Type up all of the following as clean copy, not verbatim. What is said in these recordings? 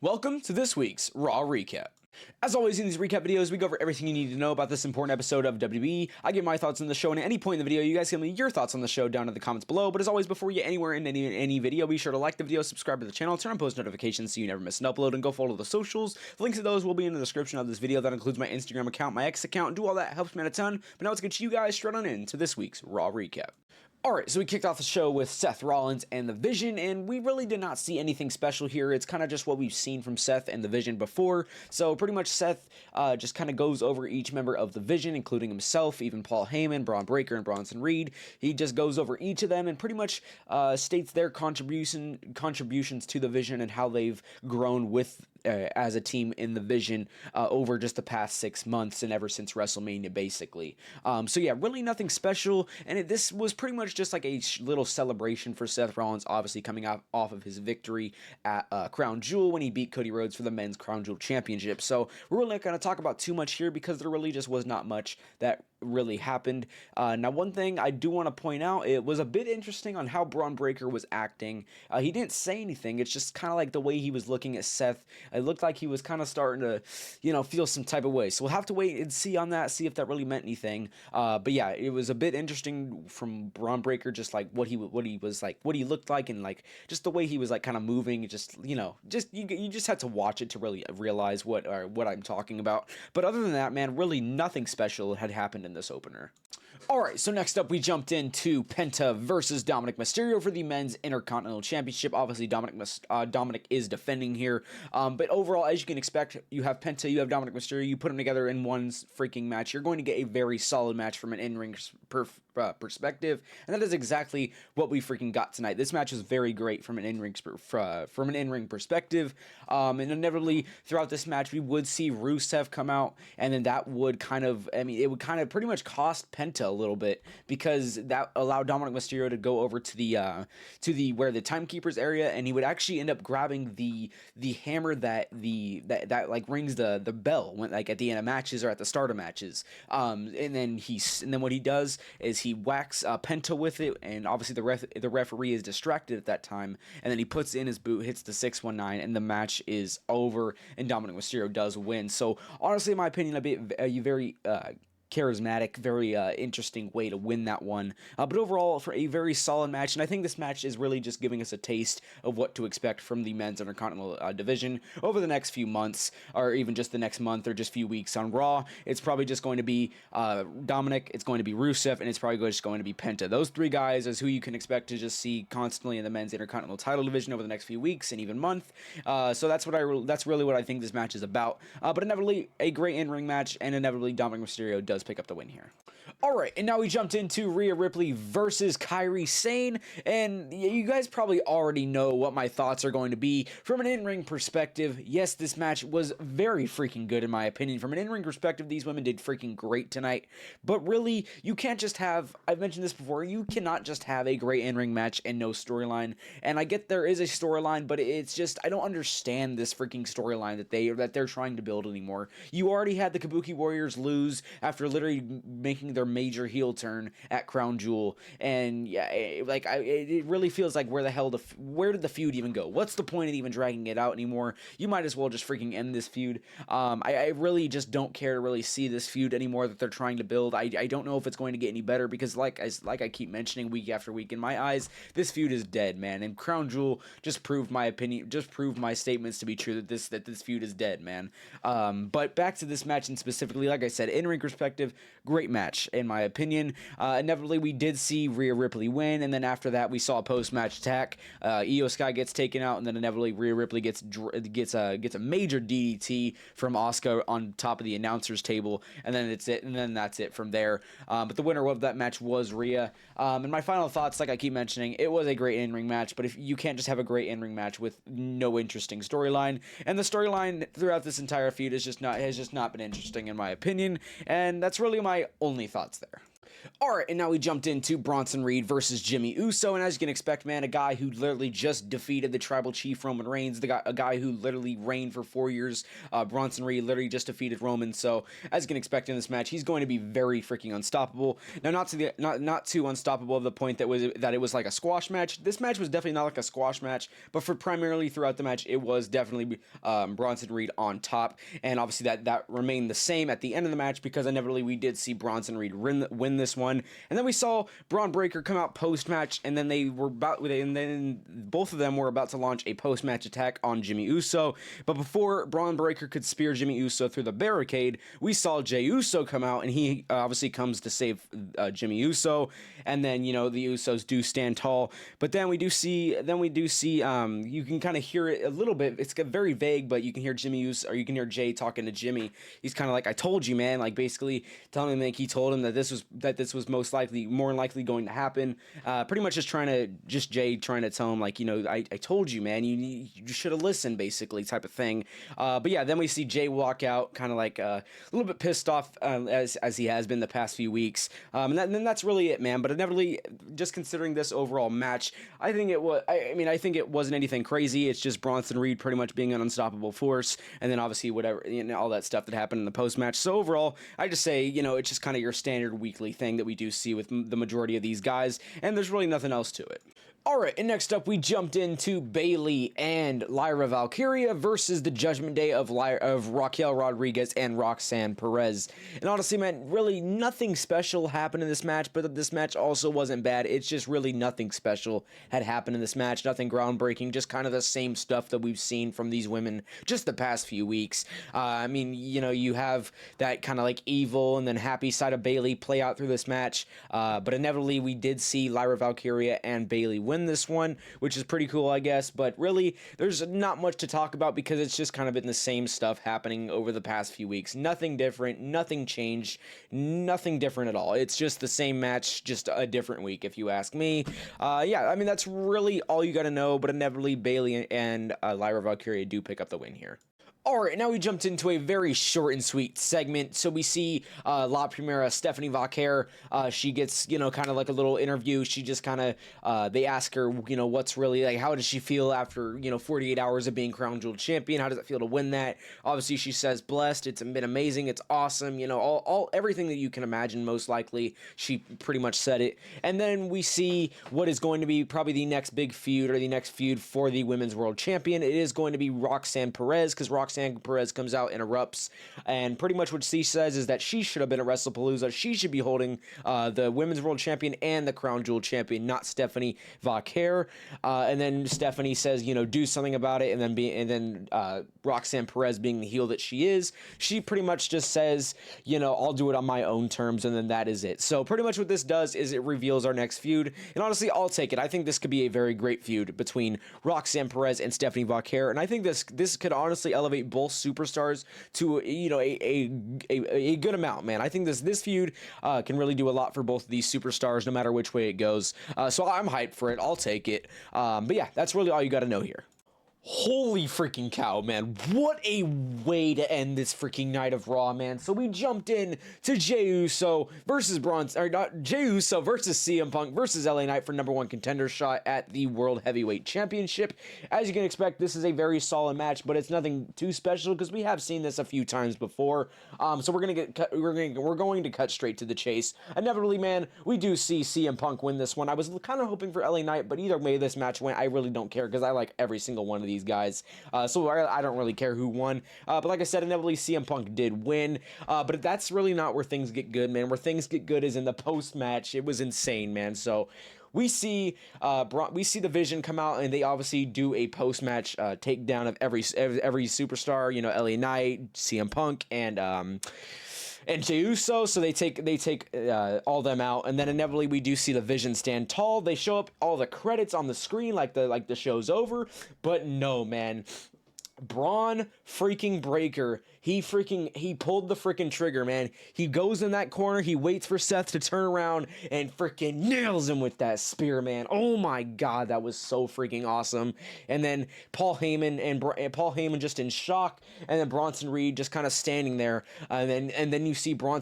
Welcome to this week's Raw Recap. As always in these recap videos, we go over everything you need to know about this important episode of WWE. I give my thoughts on the show, and at any point in the video, you guys can leave your thoughts on the show down in the comments below. But as always, before you get anywhere in any video, be sure to like the video, subscribe to the channel, turn on post notifications so you never miss an upload, and go follow the socials. The links to those will be in the description of this video. That includes my Instagram account, my X account, do all that helps me out a ton. But now let's get you guys straight on into this week's Raw Recap. Alright, so we kicked off the show with Seth Rollins and The Vision, and we really did not see anything special here. It's kind of just what we've seen from Seth and The Vision before. So pretty much Seth just kind of goes over each member of The Vision, including himself, even Paul Heyman, Braun Breaker, and Bronson Reed. He just goes over each of them and pretty much states their contributions to The Vision and how they've grown with as a team in The Vision over just the past 6 months and ever since WrestleMania, basically. So yeah, really nothing special, and this was pretty much just like a little celebration for Seth Rollins, obviously coming off of his victory at Crown Jewel when he beat Cody Rhodes for the Men's Crown Jewel Championship. So we're really not going to talk about too much here because there really just was not much that really happened. Now, one thing I do want to point out, it was a bit interesting on how Braun Breaker was acting. He didn't say anything. It's just kind of like the way he was looking at Seth. It looked like he was kind of starting to, feel some type of way. So we'll have to wait and see on that, see if that really meant anything. But yeah, it was a bit interesting from Braun Breaker, just like what he was like, what he looked like, and like just the way he was like kind of moving. Just you just had to watch it to really realize what I'm talking about. But other than that, man, really nothing special had happened in this opener. Alright, so next up we jumped into Penta versus Dominic Mysterio for the Men's Intercontinental Championship. Obviously, Dominic is defending here. But overall, as you can expect, you have Penta, you have Dominic Mysterio, you put them together in one freaking match. You're going to get a very solid match from an in-ring perspective, and that is exactly what we freaking got tonight. This match was very great from an in-ring perspective. And inevitably, throughout this match, we would see Rusev come out, and then that would it would pretty much cost Penta a little bit, because that allowed Dominic Mysterio to go over to the where the timekeepers area, and he would actually end up grabbing the hammer that like rings the bell when, like, at the end of matches or at the start of matches. And then what he does is he whacks Penta with it, and obviously the referee is distracted at that time, and then he puts in his boot, hits the 619, and the match is over, and Dominic Mysterio does win. So honestly, in my opinion, a very charismatic, very interesting way to win that one. But overall, for a very solid match, and I think this match is really just giving us a taste of what to expect from the Men's Intercontinental Division over the next few months, or even just the next month, or just few weeks on Raw. It's probably just going to be Dominic, it's going to be Rusev, and it's probably just going to be Penta. Those three guys is who you can expect to just see constantly in the Men's Intercontinental title division over the next few weeks and even month. So that's really what I think this match is about. But inevitably, a great in-ring match, and inevitably Dominic Mysterio does pick up the win here. Alright, and now we jumped into Rhea Ripley versus Kairi Sane, and you guys probably already know what my thoughts are going to be. From an in-ring perspective, yes, this match was very freaking good in my opinion. From an in-ring perspective, these women did freaking great tonight, but really, you can't just have, I've mentioned this before, you cannot just have a great in-ring match and no storyline, and I get there is a storyline, but it's just, I don't understand this freaking storyline that they're trying to build anymore. You already had the Kabuki Warriors lose after literally making their major heel turn at Crown Jewel, and yeah, it really feels like where did the feud even go? What's the point of even dragging it out anymore? You might as well just freaking end this feud. I really just don't care to really see this feud anymore that they're trying to build. I don't know if it's going to get any better, because like I keep mentioning week after week, in my eyes, this feud is dead, man, and Crown Jewel just proved my statements to be true, that this feud is dead, man. But back to this match, and specifically, like I said, in-ring perspective, great match in my opinion. Inevitably, we did see Rhea Ripley win, and then after that, we saw a post-match attack. Io Sky gets taken out, and then inevitably Rhea Ripley gets a major DDT from Asuka on top of the announcers table, and then that's it from there. But the winner of that match was Rhea. And my final thoughts, like I keep mentioning, it was a great in-ring match, but if you can't just have a great in-ring match with no interesting storyline, and the storyline throughout this entire feud has just not been interesting in my opinion, and that's really my only thoughts there. All right, and now we jumped into Bronson Reed versus Jimmy Uso, and as you can expect, man, a guy who literally just defeated the Tribal Chief Roman Reigns, a guy who literally reigned for 4 years. Bronson Reed literally just defeated Roman, so as you can expect in this match, he's going to be very freaking unstoppable. Now, not too unstoppable of the point that it was like a squash match. This match was definitely not like a squash match, but for primarily throughout the match, it was definitely Bronson Reed on top, and obviously that remained the same at the end of the match because inevitably we did see Bronson Reed win this one, and then we saw Braun Breaker come out post-match, and then both of them were about to launch a post-match attack on Jimmy Uso, but before Braun Breaker could spear Jimmy Uso through the barricade, we saw Jey Uso come out, and he obviously comes to save Jimmy Uso, and then, you know, the Usos do stand tall, but then we do see, you can kind of hear it a little bit, it's very vague, but you can hear you can hear Jey talking to Jimmy. He's kind of like, I told you, man, like basically telling him, like, he told him that this was more likely going to happen. Pretty much just Jey trying to tell him, like, you know, I told you, man, you should have listened, basically, type of thing. But yeah, then we see Jey walk out, kind of like a little bit pissed off, as he has been the past few weeks. And then that's really it, man. But inevitably, just considering this overall match, I think it was. I think it wasn't anything crazy. It's just Bronson Reed pretty much being an unstoppable force, and then obviously whatever, you know, all that stuff that happened in the post match. So overall, I just say, you know, it's just kind of your standard weekly thing that we do see with the majority of these guys, and there's really nothing else to it. Alright, and next up we jumped into Bayley and Lyra Valkyria versus the Judgment Day of Raquel Rodriguez and Roxanne Perez. And honestly, man, really nothing special happened in this match, but this match also wasn't bad. It's just really nothing special had happened in this match, nothing groundbreaking, just kind of the same stuff that we've seen from these women just the past few weeks. I mean, you know, you have that kind of like evil and then happy side of Bayley play out through this match, but inevitably we did see Lyra Valkyria and Bayley win this one, which is pretty cool, I guess, but really there's not much to talk about because it's just kind of been the same stuff happening over the past few weeks. Nothing different, nothing changed, nothing different at all. It's just the same match, just a different week, if you ask me. Yeah, I mean, that's really all you got to know, but inevitably Bayley and Lyra Valkyria do pick up the win here. Alright, now we jumped into a very short and sweet segment. So we see La Primera, Stephanie Vaquer. She gets, you know, kind of like a little interview. She just kind of, they ask her, you know, what's really, like, how does she feel after, you know, 48 hours of being Crown Jewel champion? How does it feel to win that? Obviously, she says blessed. It's been amazing. It's awesome. You know, everything that you can imagine, most likely. She pretty much said it. And then we see what is going to be probably the next big feud, or the next feud for the Women's World Champion. It is going to be Roxanne Perez, because Roxanne Perez comes out and erupts, and pretty much what she says is that she should have been at WrestlePalooza. She should be holding the Women's World Champion and the Crown Jewel Champion, not Stephanie Vaquer. And then Stephanie says, you know, do something about it, and then Roxanne Perez, being the heel that she is, she pretty much just says, you know, I'll do it on my own terms, and then that is it. So pretty much what this does is it reveals our next feud, and honestly, I'll take it. I think this could be a very great feud between Roxanne Perez and Stephanie Vaquer, and I think this could honestly elevate both superstars to, you know, a good amount, man. I think this feud can really do a lot for both of these superstars, no matter which way it goes. So I'm hyped for it. I'll take it. But yeah, that's really all you got to know here. Holy freaking cow, man. What a way to end this freaking night of Raw, man. So we jumped in to Jey Uso versus Jey Uso versus CM Punk versus LA Knight for #1 contender shot at the World Heavyweight Championship. As you can expect, this is a very solid match, but it's nothing too special because we have seen this a few times before. So we're going to cut straight to the chase. Inevitably, man, we do see CM Punk win this one. I was kind of hoping for LA Knight, but either way this match went, I really don't care because I like every single one of these guys, so I don't really care who won, but like I said, inevitably CM Punk did win, but that's really not where things get good, man. Where things get good is in the post-match. It was insane, man. So we see the Vision come out, and they obviously do a post-match takedown of every superstar, you know, LA Knight, CM Punk, and Jey Uso, so they take all them out, and then inevitably we do see the Vision stand tall. They show up all the credits on the screen like the show's over, but no, man. Braun freaking Breaker he pulled the freaking trigger, man. He goes in that corner, he waits for Seth to turn around and freaking nails him with that spear, man. Oh my god, that was so freaking awesome. And then Paul Heyman just in shock, and then Bronson Reed just kind of standing there, and then you see Braun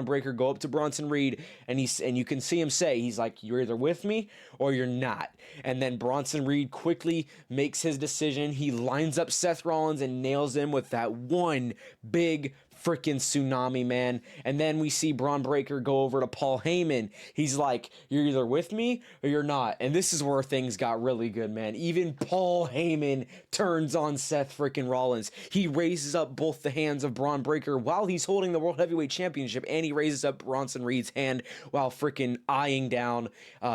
Breaker go up to Bronson Reed, and you can see him say, he's like, you're either with me or you're not. And then Bronson Reed quickly makes his decision. He lines up Seth Rollins and nails him with that one big freaking tsunami, man. And then we see Braun Breaker go over to Paul Heyman. He's like, you're either with me or you're not. And this is where things got really good, man. Even Paul Heyman turns on Seth freaking Rollins. He raises up both the hands of Braun Breaker while he's holding the World Heavyweight Championship, and he raises up Bronson Reed's hand while freaking eyeing down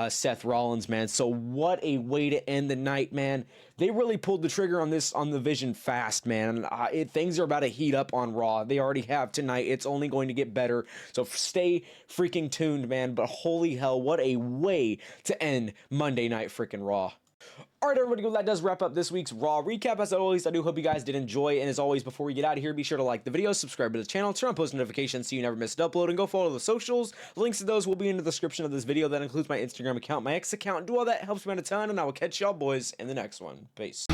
Seth Rollins, man. So what a way to end the night, man. They really pulled the trigger on the Vision fast, man. Things are about to heat up on Raw. They already have tonight. It's only going to get better. So stay freaking tuned, man. But holy hell, what a way to end Monday Night freaking Raw. Alright, everybody, well, that does wrap up this week's Raw recap. As always, I do hope you guys did enjoy, and as always, before we get out of here, be sure to like the video, subscribe to the channel, turn on post notifications so you never miss an upload, and go follow the socials. Links to those will be in the description of this video. That includes my Instagram account, my X account. Do all that, helps me out a ton, and I will catch y'all boys in the next one. Peace.